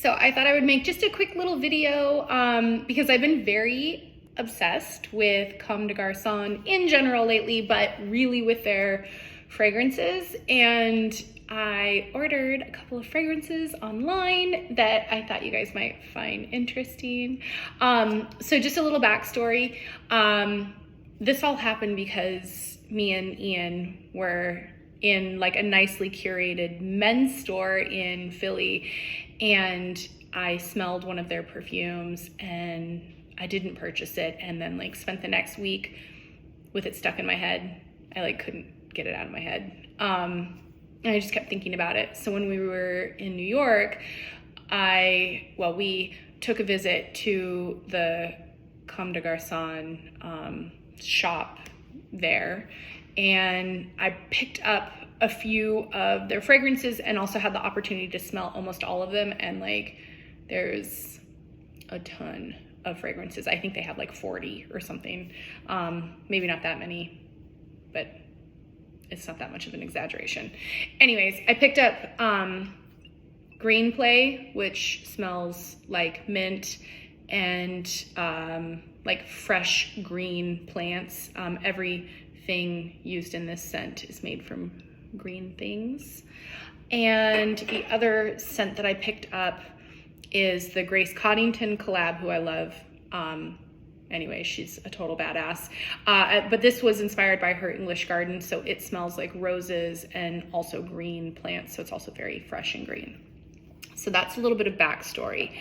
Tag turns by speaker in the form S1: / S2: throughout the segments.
S1: So I thought I would make just a quick little video because I've been very obsessed with Comme de Garçons in general lately, but really with their fragrances. And I ordered a couple of fragrances online that I thought you guys might find interesting. So just a little backstory. This all happened because me and Ian were in like a nicely curated men's store in Philly, and I smelled one of their perfumes and I didn't purchase it, and then like spent the next week with it stuck in my head. I like couldn't get it out of my head. And I just kept thinking about it. So when we were in New York, we took a visit to the Comme de Garçons shop there, and I picked up a few of their fragrances and also had the opportunity to smell almost all of them. And like, there's a ton of fragrances. I think they have like 40 or something. Maybe not that many, but it's not that much of an exaggeration. Anyways, I picked up Green Play, which smells like mint and like fresh green plants. Everything used in this scent is made from green things. And the other scent that I picked up is the Grace Coddington collab, who I love. Anyway, she's a total badass. But this was inspired by her English garden, so it smells like roses and also green plants, so it's also very fresh and green. So that's a little bit of backstory.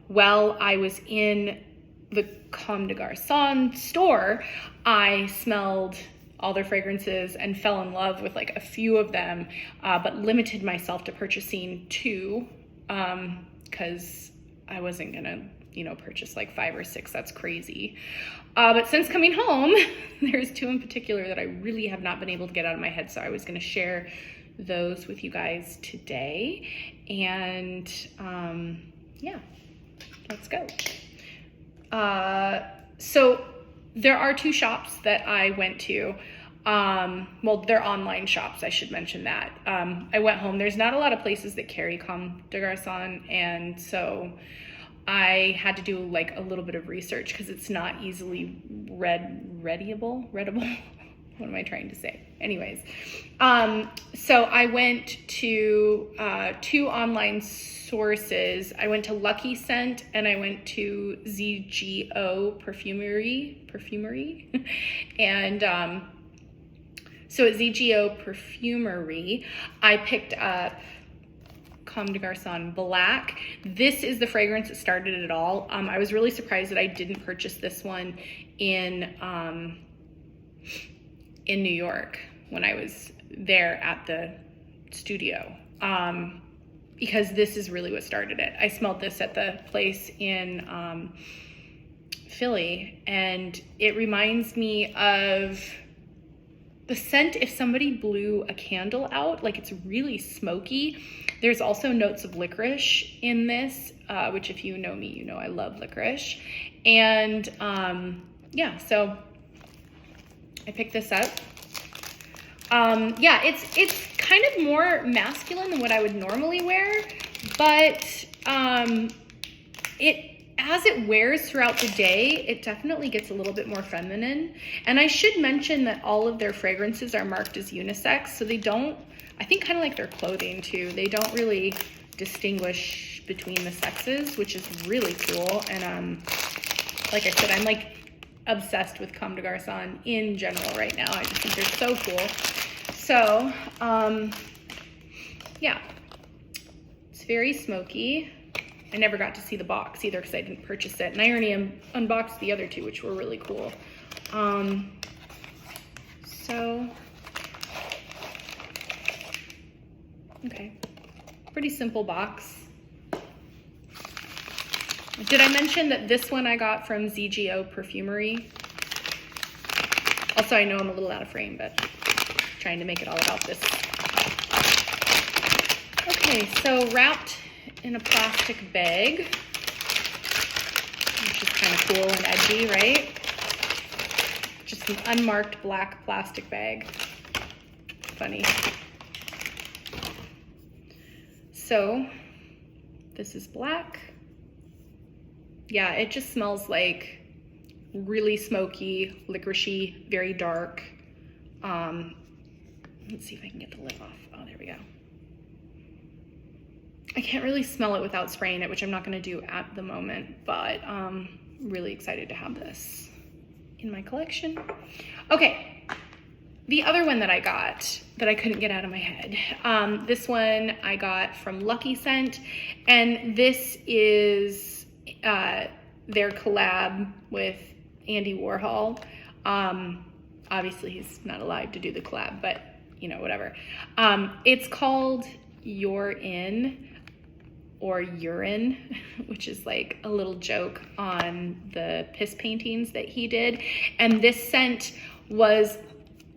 S1: While I was in the Comme de Garçons store, I smelled all their fragrances and fell in love with like a few of them, but limited myself to purchasing 2 because I wasn't gonna, purchase like 5 or 6. That's crazy. But since coming home, there's 2 in particular that I really have not been able to get out of my head. So I was gonna share those with you guys today. And yeah, let's go. So there are 2 shops that I went to. They're online shops, I should mention that. I went home. There's not a lot of places that carry Comme de Garçons, and so I had to do like a little bit of research because it's not easily readable. What am I trying to say? Anyways, so I went to 2 online sources. I went to Lucky Scent and I went to ZGO Perfumery. And so at ZGO Perfumery, I picked up Comme de Garçons Black. This is the fragrance that started it all. I was really surprised that I didn't purchase this one in New York when I was there at the studio, because this is really what started it. I smelled this at the place in Philly, and it reminds me of the scent if somebody blew a candle out. Like, it's really smoky. There's also notes of licorice in this, which if you know me, you know I love licorice. And yeah, so I picked this up. Yeah, it's kind of more masculine than what I would normally wear, but as it wears throughout the day, it definitely gets a little bit more feminine. And I should mention that all of their fragrances are marked as unisex, so they don't, I think kind of like their clothing too, they don't really distinguish between the sexes, which is really cool. And like I said, I'm like obsessed with Comme de Garçons in general right now. I just think they're so cool. So, yeah, it's very smoky. I never got to see the box either because I didn't purchase it. And I already unboxed the other 2, which were really cool. So, okay, pretty simple box. Did I mention that this one I got from ZGO Perfumery? Also, I know I'm a little out of frame, but trying to make it all about this. Okay, so wrapped in a plastic bag, which is kind of cool and edgy, right? Just an unmarked black plastic bag. Funny. So This is black. Yeah, it just smells like really smoky, licoricey, very dark. Let's see if I can get the lid off. Oh, there we go. I can't really smell it without spraying it, which I'm not gonna do at the moment, but really excited to have this in my collection. Okay, the other one that I got that I couldn't get out of my head. This one I got from Lucky Scent, and this is their collab with Andy Warhol. Obviously he's not alive to do the collab, but you know, whatever. It's called You're In, or urine, which is like a little joke on the piss paintings that he did. And this scent was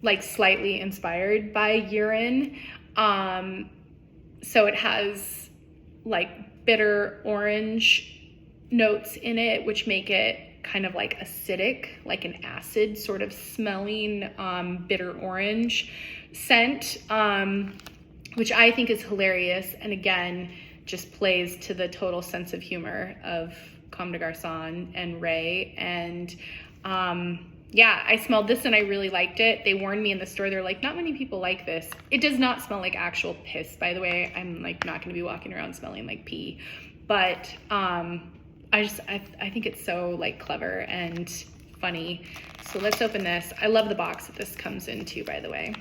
S1: like slightly inspired by urine. So it has like bitter orange notes in it, which make it kind of like acidic, like an acid sort of smelling bitter orange scent, which I think is hilarious. And again, just plays to the total sense of humor of Comme des Garçons and Ray. And yeah, I smelled this and I really liked it. They warned me in the store, they're like, not many people like this. It does not smell like actual piss, by the way. I'm like not gonna be walking around smelling like pee, but I think it's so like clever and funny. So let's open this. I love the box that this comes in too, by the way.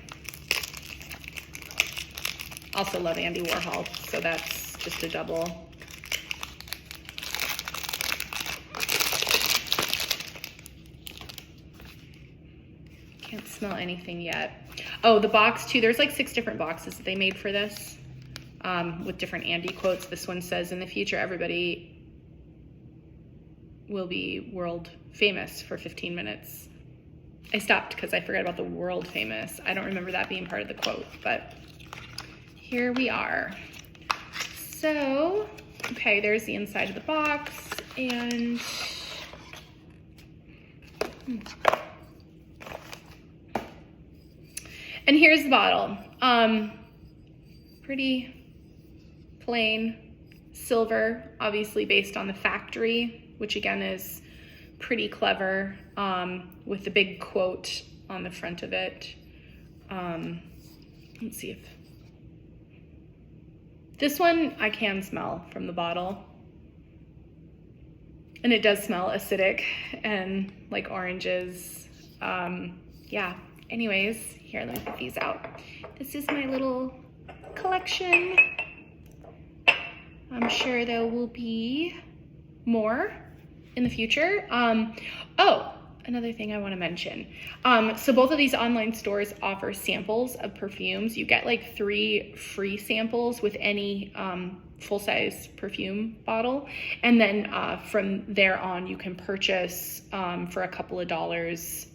S1: Also love Andy Warhol, so that's just a double. Can't smell anything yet. Oh, the box too, there's like 6 different boxes that they made for this with different Andy quotes. This one says, in the future, everybody will be world famous for 15 minutes. I stopped because I forgot about the world famous. I don't remember that being part of the quote, but here we are. So, okay, there's the inside of the box, and here's the bottle. Pretty plain silver, obviously based on the factory, which again is pretty clever, with the big quote on the front of it. Let's see if this one I can smell from the bottle, and it does smell acidic and like oranges. Yeah, anyways, here, let me put these out. This is my little collection. I'm sure there will be more in the future. Oh, another thing I want to mention. So both of these online stores offer samples of perfumes. You get like 3 free samples with any full-size perfume bottle. And then from there on, you can purchase for a couple of dollars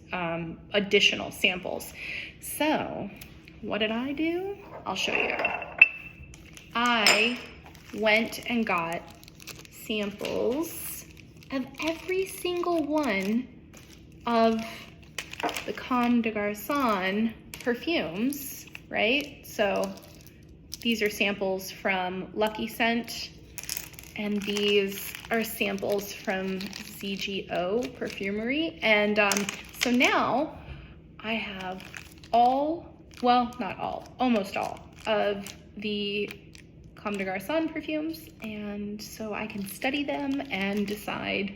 S1: additional samples. So what did I do? I'll show you. I went and got samples of every single one of the Comme des Garçons perfumes, right? So these are samples from Lucky Scent, and these are samples from ZGO Perfumery. And so now I have all, well, not all, almost all of the Comme des Garçons perfumes, and so I can study them and decide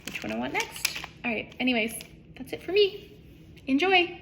S1: which one I want next. All right, anyways, that's it for me. Enjoy.